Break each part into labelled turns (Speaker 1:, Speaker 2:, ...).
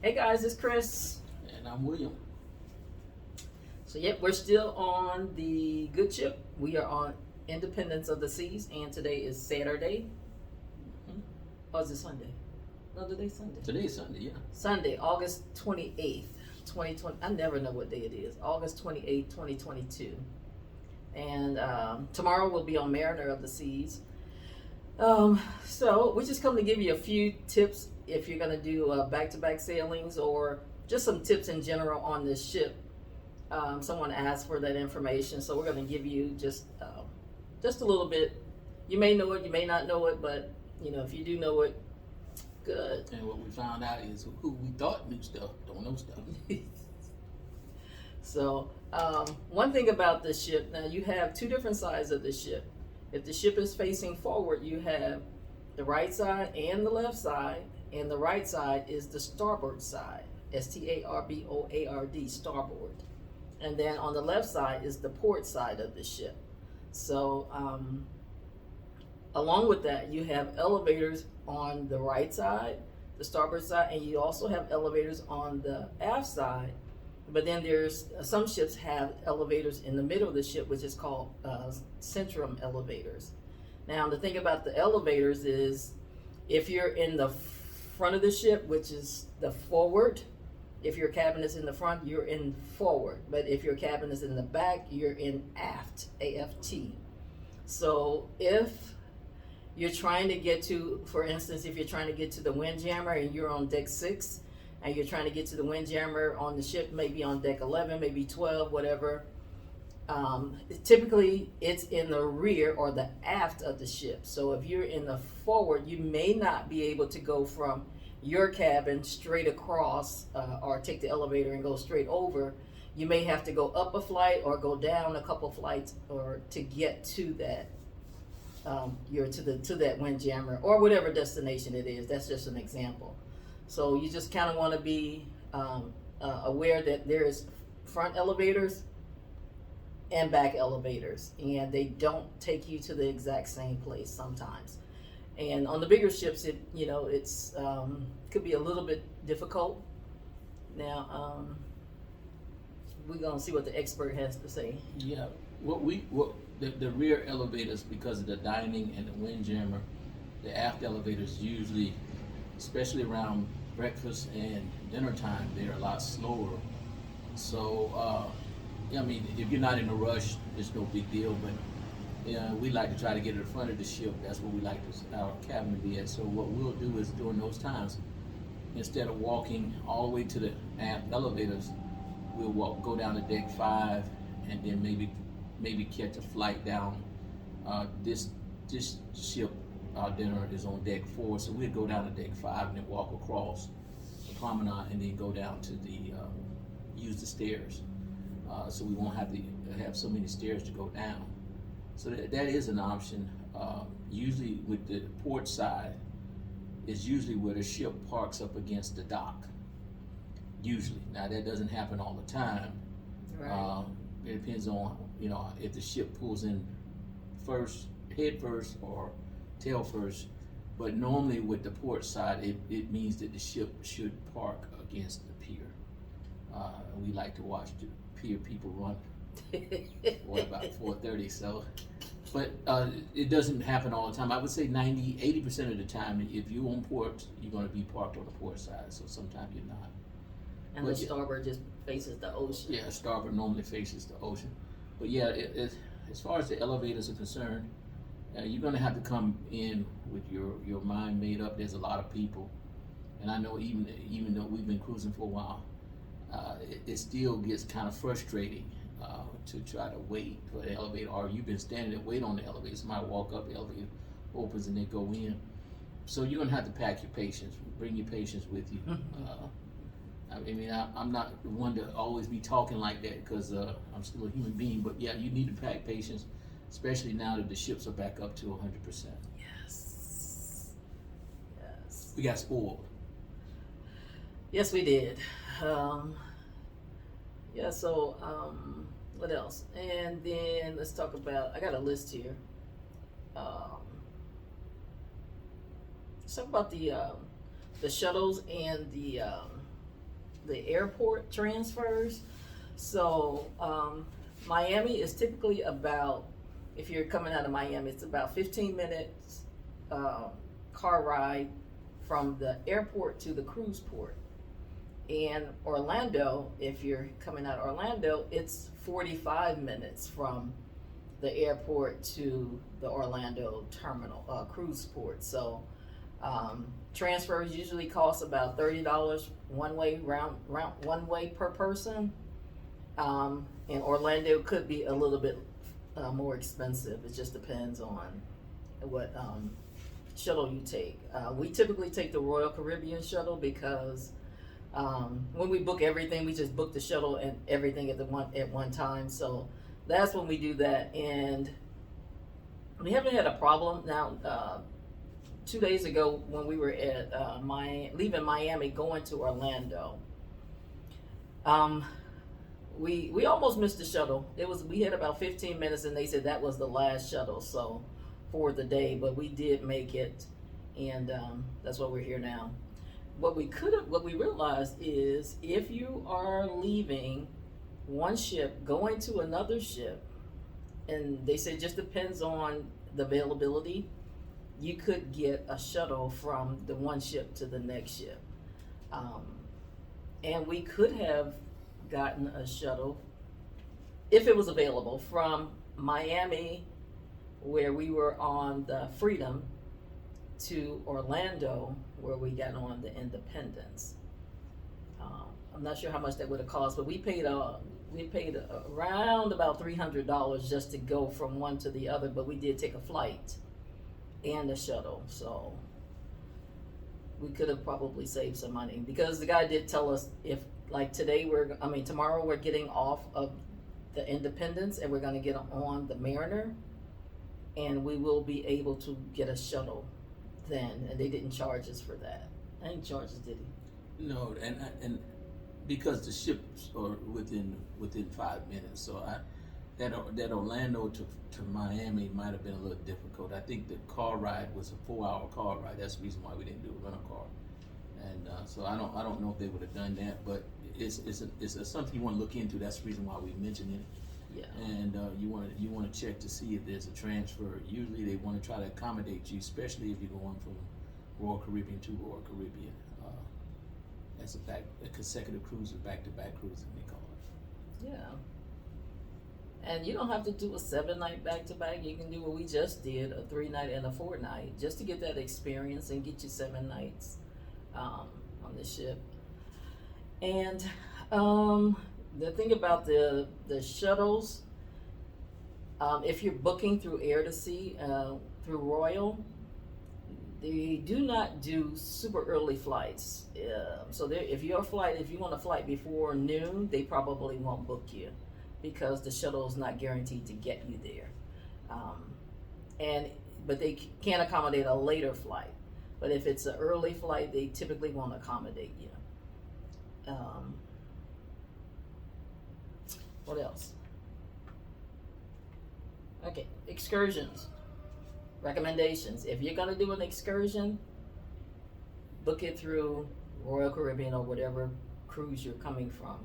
Speaker 1: Hey guys, it's Chris.
Speaker 2: And I'm William.
Speaker 1: So yep, we're still on the good ship. We are on Independence of the Seas, and today is Saturday. Or is it Sunday? No, today's Sunday.
Speaker 2: Today's Sunday, yeah.
Speaker 1: Sunday, August 28th, 2020. I never know what day it is. August 28th, 2022. And tomorrow we'll be on Mariner of the Seas. So we just come to give you a few tips if you're going to do back-to-back sailings, or just some tips in general on this ship. Someone asked for that information, so we're going to give you just a little bit. You may know it, you may not know it, but if you do know it, good.
Speaker 2: And what we found out is who we thought knew stuff don't know stuff.
Speaker 1: So one thing about this ship, now you have two different sides of the ship. If the ship is facing forward, you have the right side and the left side, and the right side is the starboard side, starboard, starboard. And then on the left side is the port side of the ship. So along with that, you have elevators on the right side, the starboard side, and you also have elevators on the aft side. But then there's some ships have elevators in the middle of the ship, which is called centrum elevators. Now, the thing about the elevators is, if you're in the front of the ship, which is the forward, if your cabin is in the front, you're in forward. But if your cabin is in the back, you're in aft, AFT. So if you're trying to get to, for instance, if you're trying to get to the windjammer and you're on deck 6, and you're trying to get to the windjammer on the ship, maybe on deck 11, maybe 12, whatever. Typically, it's in the rear or the aft of the ship. So if you're in the forward, you may not be able to go from your cabin straight across or take the elevator and go straight over. You may have to go up a flight or go down a couple flights or to get to that. To that windjammer or whatever destination it is. That's just an example. So you just kind of want to be aware that there's front elevators and back elevators, and they don't take you to the exact same place sometimes. And on the bigger ships, it's could be a little bit difficult. Now we're gonna see what the expert has to say.
Speaker 2: Yeah, the rear elevators, because of the dining and the windjammer, the aft elevators usually, especially around breakfast and dinner time, they're a lot slower. So, if you're not in a rush, it's no big deal. But we like to try to get to the front of the ship. That's where we like our cabin to be at. So what we'll do is during those times, instead of walking all the way to the aft elevators, we'll go down to deck 5, and then maybe catch a flight down. This ship. Our dinner is on deck 4, so we'd go down to deck 5 and then walk across the promenade and then go down to use the stairs. So we won't have to have so many stairs to go down. So that is an option. Usually with the port side is usually where the ship parks up against the dock. Usually. Now that doesn't happen all the time.
Speaker 1: Right.
Speaker 2: It depends on, if the ship pulls in head first or tail first, but normally with the port side, it means that the ship should park against the pier. We like to watch the pier people run about 4:30. So, but it doesn't happen all the time. I would say 80% of the time, if you're on port, you're going to be parked on the port side. So sometimes you're not.
Speaker 1: And the starboard just faces the ocean.
Speaker 2: Yeah, starboard normally faces the ocean. But yeah, as far as the elevators are concerned, you're going to have to come in with your mind made up. There's a lot of people, and I know even though we've been cruising for a while, it still gets kind of frustrating to try to wait for the elevator, or you've been standing and wait on the elevator. Somebody walk up, the elevator opens, and they go in. So you're going to have to pack your patience. Bring your patience with you. I'm not the one to always be talking like that because I'm still a human being. But yeah, you need to pack patience, especially now that the ships are back up to 100%.
Speaker 1: Yes.
Speaker 2: We got spoiled.
Speaker 1: Yes, we did. What else? And then let's talk about, I got a list here. Let's talk about the the shuttles and the airport transfers. So Miami is typically about, if you're coming out of Miami, it's about 15 minutes car ride from the airport to the cruise port. And Orlando, if you're coming out of Orlando, it's 45 minutes from the airport to the Orlando terminal, cruise port. So transfers usually cost about $30 one way one way per person. And Orlando could be a little bit more expensive. It just depends on what shuttle you take. We typically take the Royal Caribbean shuttle because when we book everything, we just book the shuttle and everything at one time. So that's when we do that, and we haven't had a problem. Now, 2 days ago when we were at leaving Miami going to Orlando, we almost missed the shuttle. We had about 15 minutes, and they said that was the last shuttle so for the day, but we did make it, and that's why we're here now. What we realized is if you are leaving one ship going to another ship, and they said it just depends on the availability, you could get a shuttle from the one ship to the next ship. And we could have gotten a shuttle if it was available from Miami, where we were on the Freedom, to Orlando, where we got on the Independence. I'm not sure how much that would have cost, but we paid around about $300 just to go from one to the other. But we did take a flight and a shuttle, so we could have probably saved some money, because the guy did tell us if, like tomorrow we're getting off of the Independence and we're going to get on the Mariner, and we will be able to get a shuttle then, and they didn't charge us for that. I didn't charge us, did he?
Speaker 2: No, and because the ships are within 5 minutes, so that Orlando to Miami might have been a little difficult. I think the car ride was a 4-hour car ride. That's the reason why we didn't do a rental car. And so I don't know if they would have done that, but it's something you want to look into. That's the reason why we mentioned it.
Speaker 1: Yeah.
Speaker 2: And you want to check to see if there's a transfer. Usually they want to try to accommodate you, especially if you're going from Royal Caribbean to Royal Caribbean. That's a consecutive cruise, or back-to-back cruise, they call it.
Speaker 1: Yeah. And you don't have to do a 7-night back-to-back. You can do what we just did, a 3-night and a 4-night, just to get that experience and get you 7 nights on the ship. And the thing about the shuttles, if you're booking through Air to Sea, through Royal, they do not do super early flights. So if you want a flight before noon, they probably won't book you, because the shuttle is not guaranteed to get you there. But they can accommodate a later flight. But if it's an early flight, they typically won't accommodate you. What else? Okay, excursions. Recommendations. If you're going to do an excursion, book it through Royal Caribbean or whatever cruise you're coming from,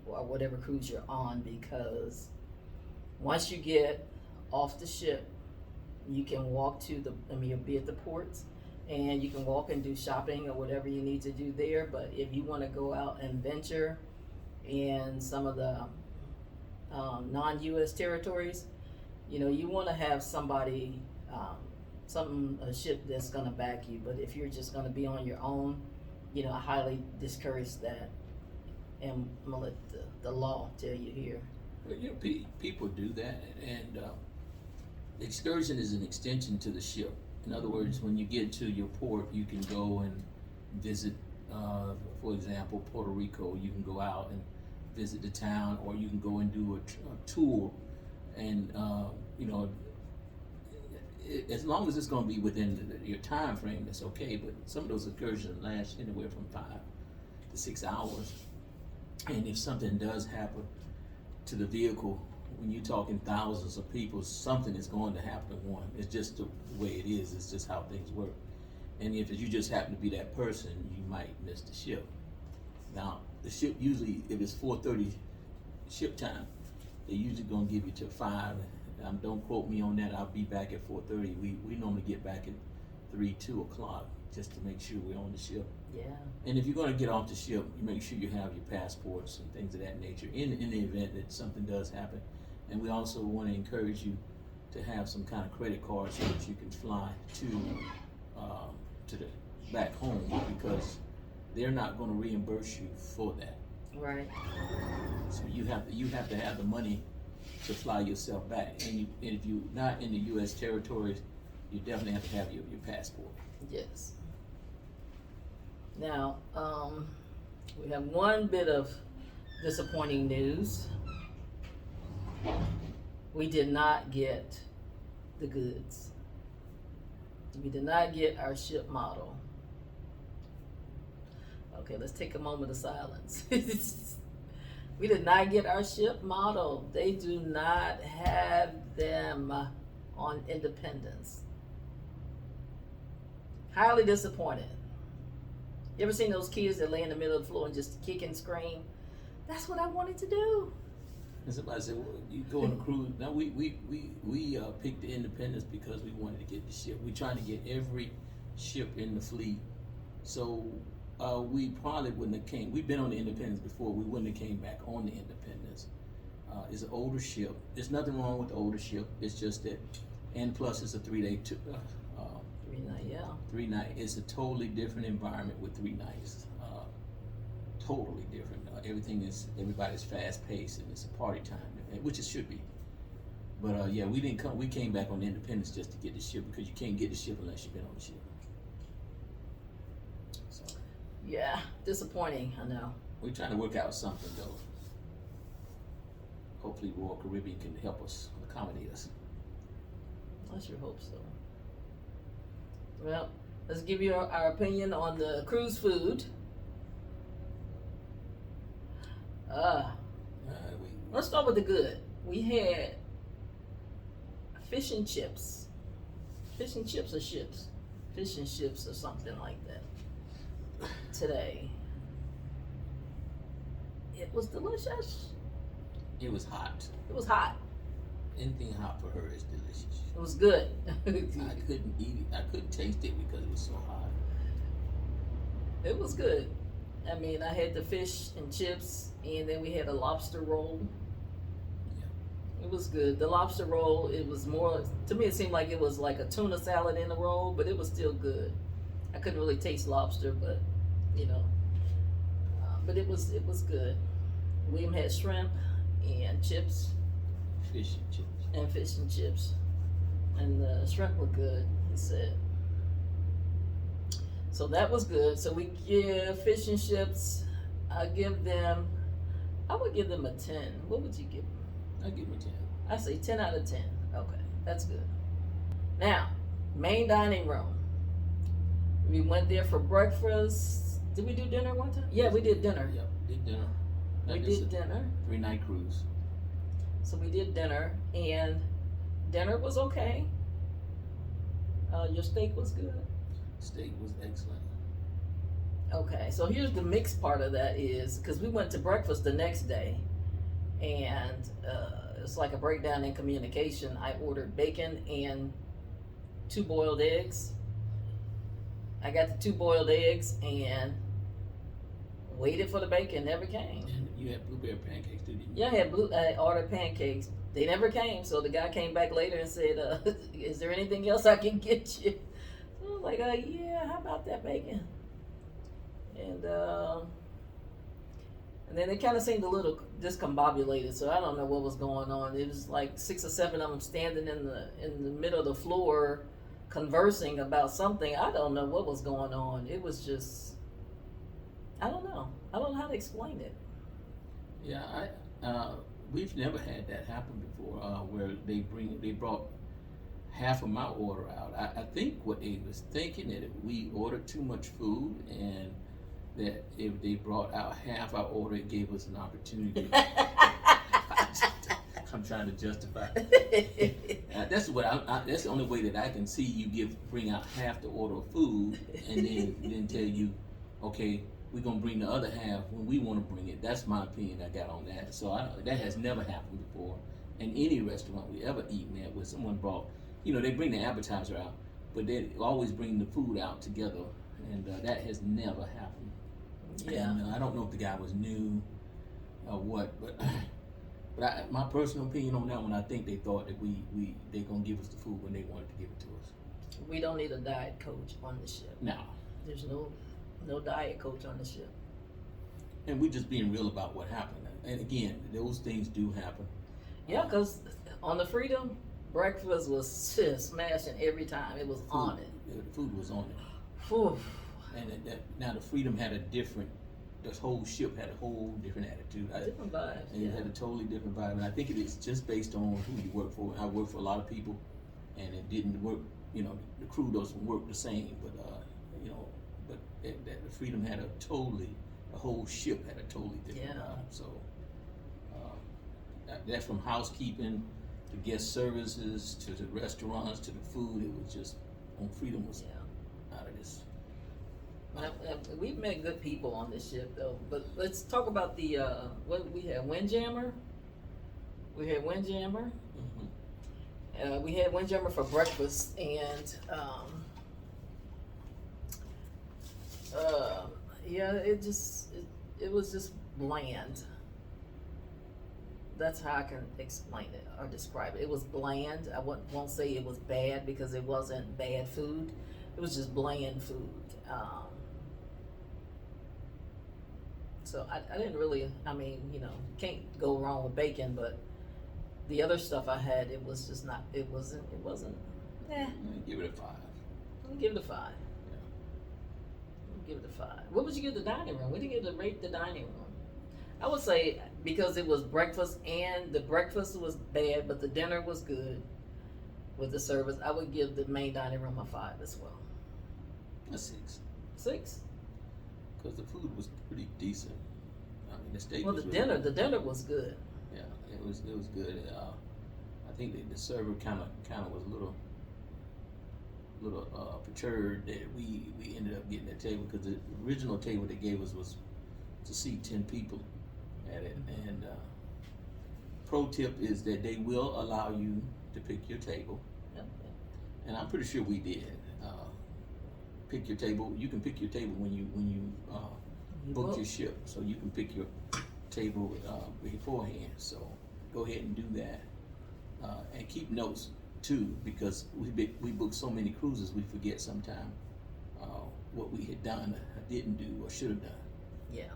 Speaker 1: or whatever cruise you're on, because once you get off the ship, you can walk you'll be at the ports, and you can walk and do shopping or whatever you need to do there. But if you want to go out and venture in some of the non-U.S. territories, you want to have somebody, a ship that's going to back you. But if you're just going to be on your own, I highly discourage that. And I'm going to let the law tell you here.
Speaker 2: Well, people do that, and excursion is an extension to the ship. In other words, when you get to your port, you can go and visit, for example, Puerto Rico. You can go out and visit the town, or you can go and do a tour. And as long as it's going to be within your time frame, that's okay. But some of those excursions last anywhere from 5 to 6 hours. And if something does happen to the vehicle, when you're talking thousands of people, something is going to happen to one. It's just the way it is. It's just how things work. And if you just happen to be that person, you might miss the ship. Now, the ship usually, if it's 4:30 ship time, they're usually gonna give you till 5. Don't quote me on that. I'll be back at 4:30. We normally get back at 2 o'clock just to make sure we're on the ship.
Speaker 1: Yeah.
Speaker 2: And if you're gonna get off the ship, you make sure you have your passports and things of that nature in the event that something does happen. And we also want to encourage you to have some kind of credit card so that you can fly to the back home, because they're not going to reimburse you for that.
Speaker 1: Right.
Speaker 2: So you have to have the money to fly yourself back. And if you're not in the U.S. territories, you definitely have to have your passport.
Speaker 1: Yes. Now, we have one bit of disappointing news. We did not get the goods. We did not get our ship model. Okay, let's take a moment of silence. We did not get our ship model. They do not have them on Independence. Highly disappointed. You ever seen those kids that lay in the middle of the floor and just kick and scream? That's what I wanted to do.
Speaker 2: And somebody said, well, you go on a cruise. Now, we picked the Independence because we wanted to get the ship. We're trying to get every ship in the fleet. So we probably wouldn't have came. We've been on the Independence before. We wouldn't have came back on the Independence. It's an older ship. There's nothing wrong with the older ship. It's just that, and plus it's a 3-day
Speaker 1: 3-night, yeah.
Speaker 2: 3-night. It's a totally different environment with 3 nights. Totally different. Everybody's fast paced, and it's a party time, which it should be. But yeah, we didn't come. We came back on the Independence just to get the ship, because you can't get the ship unless you've been on the ship. So
Speaker 1: Yeah, disappointing, I know.
Speaker 2: we're trying to work out something though. Hopefully, Royal Caribbean can help us, accommodate us.
Speaker 1: I sure hope so. Well, let's give you our opinion on the cruise food. Let's start with the good. We had fish and chips. Fish and chips or chips? Fish and chips or something like that today. It was delicious.
Speaker 2: It was hot.
Speaker 1: It was hot.
Speaker 2: Anything hot for her is delicious.
Speaker 1: It was good.
Speaker 2: I couldn't eat it. I couldn't taste it because it was so hot.
Speaker 1: It was good. I mean, I had the fish and chips, and then we had a lobster roll.
Speaker 2: Yeah.
Speaker 1: It was good. The lobster roll, it was more, to me it seemed like it was like a tuna salad in a roll, but it was still good. I couldn't really taste lobster, but you know, but it was good. William had shrimp and chips.
Speaker 2: Fish and chips.
Speaker 1: And fish and chips. And the shrimp were good, he said. So that was good. So we give fish and chips, I would give them a 10. What would you give them?
Speaker 2: I give them a 10.
Speaker 1: I say 10 out of 10. Okay, that's good. Now, main dining room. We went there for breakfast. Did we do dinner one time? Yeah, we did dinner.
Speaker 2: Yep, did dinner.
Speaker 1: We did dinner.
Speaker 2: 3-night cruise.
Speaker 1: So we did dinner, and dinner was okay. Your steak was good.
Speaker 2: Steak was excellent.
Speaker 1: Okay, so here's the mixed part of that is, because we went to breakfast the next day, and it's like a breakdown in communication. I ordered bacon and 2 boiled eggs. I got the 2 boiled eggs and waited for the bacon, never came.
Speaker 2: And you had blueberry pancakes too, didn't you?
Speaker 1: Yeah, I ordered pancakes. They never came, so the guy came back later and said, is there anything else I can get you? I was like, yeah, how about that bacon? And then they kind of seemed a little discombobulated, so I don't know what was going on. It was like 6 or 7 of them standing in the middle of the floor conversing about something. I don't know what was going on. It was just, I don't know how to explain it.
Speaker 2: Yeah, we've never had that happen before, where they brought half of my order out. I think what they was thinking, that if we ordered too much food, and that if they brought out half our order, it gave us an opportunity. I'm trying to justify. That's what that's the only way that I can see you bring out half the order of food, and then tell you, okay, we're gonna bring the other half when we want to bring it. That's my opinion I got on that. So that has never happened before in any restaurant we ever eaten at, where someone brought, they bring the appetizer out, but they always bring the food out together, and that has never happened.
Speaker 1: Yeah.
Speaker 2: And I don't know if the guy was new or what, but my personal opinion on that one, I think they thought that they gonna give us the food when they wanted to give it to us.
Speaker 1: We don't need a diet coach on the ship.
Speaker 2: No.
Speaker 1: There's no diet coach on the ship.
Speaker 2: And we're just being real about what happened. And again, those things do happen.
Speaker 1: Yeah, because on the Freedom, breakfast was just smashing every time. It was on it.
Speaker 2: The food was on it.
Speaker 1: Whew.
Speaker 2: And now the Freedom had the whole ship had a whole different attitude.
Speaker 1: Different vibes.
Speaker 2: And it had a totally different vibe. And I think it is just based on who you work for. I work for a lot of people, and it didn't work, the crew doesn't work the same, but the Freedom had the whole ship had a totally different vibe. So that's from housekeeping to guest services to the restaurants to the food. It was just, on Freedom was out of this.
Speaker 1: We've met good people on this ship, though. But let's talk about the what we had. Windjammer. We had Windjammer.
Speaker 2: Mm-hmm.
Speaker 1: We had Windjammer for breakfast, and it was just bland. That's how I can explain it or describe it. It was bland. I won't say it was bad, because it wasn't bad food. It was just bland food. So I didn't really, can't go wrong with bacon, but the other stuff I had, it was just not, it wasn't,
Speaker 2: Give it a 5.
Speaker 1: I'll give it a 5.
Speaker 2: Yeah.
Speaker 1: I'll give it a 5. What would you give the dining room? What did you give to rate the dining room? I would say, because it was breakfast, and the breakfast was bad, but the dinner was good with the service, I would give the main dining room a 5 as well.
Speaker 2: A 6.
Speaker 1: 6?
Speaker 2: Because the food was pretty decent. I mean, the steak.
Speaker 1: Well,
Speaker 2: was
Speaker 1: the
Speaker 2: really
Speaker 1: dinner was good.
Speaker 2: Yeah, it was good. I think the server kind of was a little perturbed that we ended up getting that table, because the original table they gave us was to seat 10 people at it. And pro tip is that they will allow you to pick your table.
Speaker 1: Yep.
Speaker 2: And I'm pretty sure we did. Pick your table. You can pick your table when you book your ship, so you can pick your table beforehand. So go ahead and do that, and keep notes too, because we book so many cruises, we forget sometime what we had done, didn't do, or should have done.
Speaker 1: Yeah.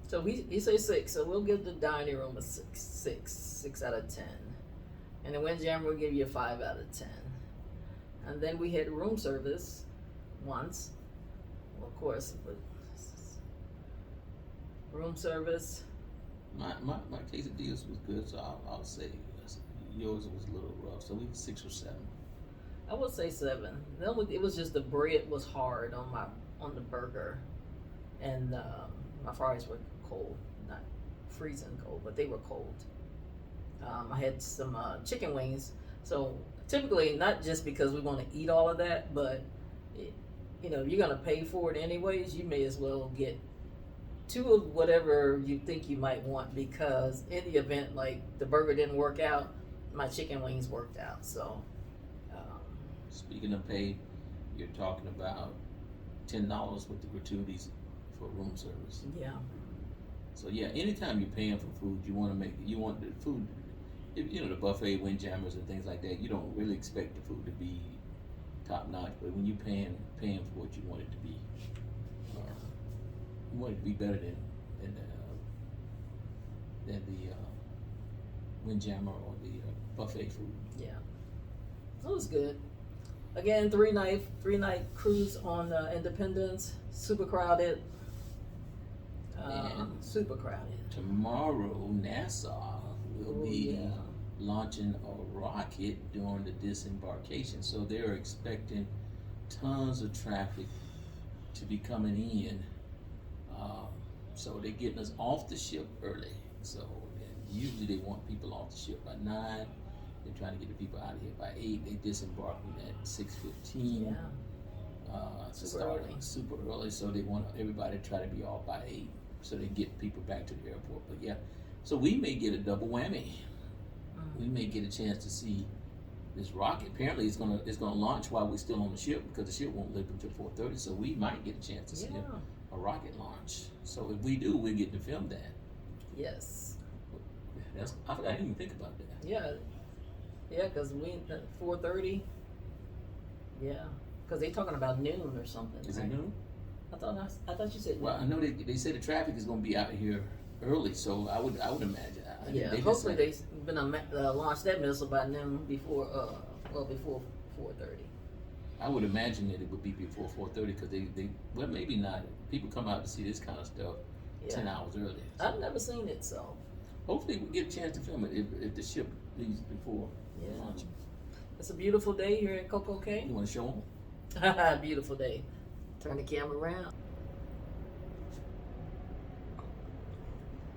Speaker 1: So he says 6, so we'll give the dining room a 6 out of 10. And the Windjammer will give you a 5 out of 10. And then we had room service once. Well, of course, but room service.
Speaker 2: My quesadillas was good, so I'll say yours was a little rough. So we 6 or 7.
Speaker 1: I would say 7. It was just the bread was hard on the burger, and my fries were cold, not freezing cold, but they were cold. I had some chicken wings. So typically, not just because we want to eat all of that, but you're going to pay for it anyways. You may as well get 2 of whatever you think you might want, because in the event like the burger didn't work out, my chicken wings worked out. So
Speaker 2: speaking of pay, you're talking about $10 with the gratuities for room service.
Speaker 1: Yeah.
Speaker 2: So yeah, anytime you're paying for food, you want the food. The buffet, Windjammers, and things like that, you don't really expect the food to be top notch. But when you're paying for what you want it to be, you want it to be better than the Windjammer or the buffet food.
Speaker 1: Yeah. So it was good. Again, 3-night cruise on Independence. Super crowded. Super crowded.
Speaker 2: Tomorrow, NASA will be launching a rocket during the disembarkation, so they're expecting tons of traffic to be coming in. So they're getting us off the ship early. So usually they want people off the ship by 9. They're trying to get the people out of here by 8. They disembarking at 6:15.
Speaker 1: Yeah.
Speaker 2: To
Speaker 1: Super
Speaker 2: start
Speaker 1: early.
Speaker 2: super early, so they want everybody to try to be off by 8, so they get people back to the airport. But yeah, so we may get a double whammy. We may get a chance to see this rocket. Apparently, it's gonna launch while we're still on the ship because the ship won't leave until 4:30. So we might get a chance to see a rocket launch. So if we do, we'll get to film that.
Speaker 1: Yes.
Speaker 2: I didn't even think about that.
Speaker 1: Yeah. Yeah, because we 4:30. Yeah, because they talking about noon or something.
Speaker 2: Is
Speaker 1: right?
Speaker 2: it noon?
Speaker 1: I thought you said
Speaker 2: Well, I know they said the traffic is going to be out here early, so I would imagine.
Speaker 1: yeah. Hopefully they've been launch that missile by noon before 4:30.
Speaker 2: I would imagine that it would be before 4:30 because they well maybe not. People come out to see this kind of stuff 10 hours early. So
Speaker 1: I've never seen it, so
Speaker 2: hopefully we get a chance to film it if the ship leaves before launch.
Speaker 1: It's a beautiful day here at Coco Cay.
Speaker 2: You want to show them?
Speaker 1: Beautiful day. Turn the camera around.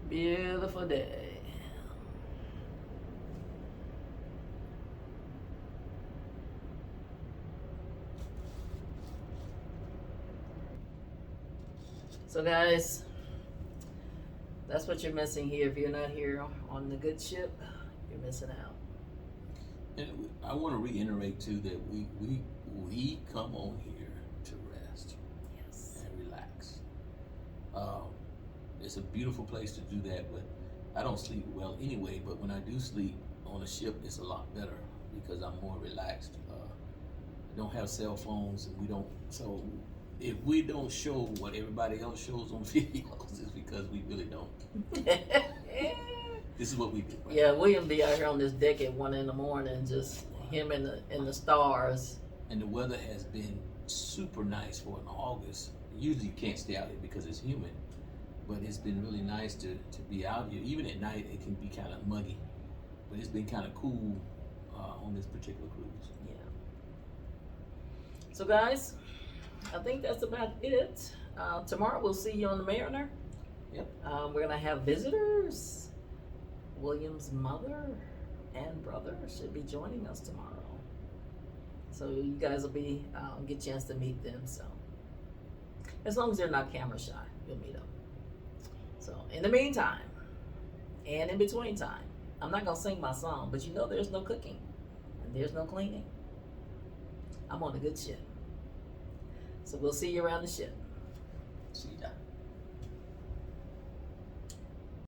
Speaker 1: Beautiful day. So guys, that's what you're missing here. If you're not here on the good ship, you're missing out.
Speaker 2: And I want to reiterate too that we come on here to rest.
Speaker 1: Yes.
Speaker 2: And relax. It's a beautiful place to do that, but I don't sleep well anyway. But when I do sleep on a ship, it's a lot better because I'm more relaxed. I don't have cell phones, and we don't. So if we don't show what everybody else shows on videos, it's because we really don't. This is what we do. Right?
Speaker 1: Yeah, William be out here on this deck at 1 a.m, just him and the stars.
Speaker 2: And the weather has been super nice for an August. Usually you can't stay out here because it's humid, but it's been really nice to be out here. Even at night it can be kind of muggy, but it's been kind of cool on this particular cruise.
Speaker 1: Yeah. So guys, I think that's about it. Tomorrow we'll see you on the Mariner.
Speaker 2: Yep.
Speaker 1: We're gonna have visitors. William's mother and brother should be joining us tomorrow. So you guys will be get a chance to meet them. So as long as they're not camera shy, you'll meet them. So in the meantime, and in between time, I'm not gonna sing my song, but you know there's no cooking and there's no cleaning. I'm on a good ship. So we'll see you around the ship.
Speaker 2: See ya.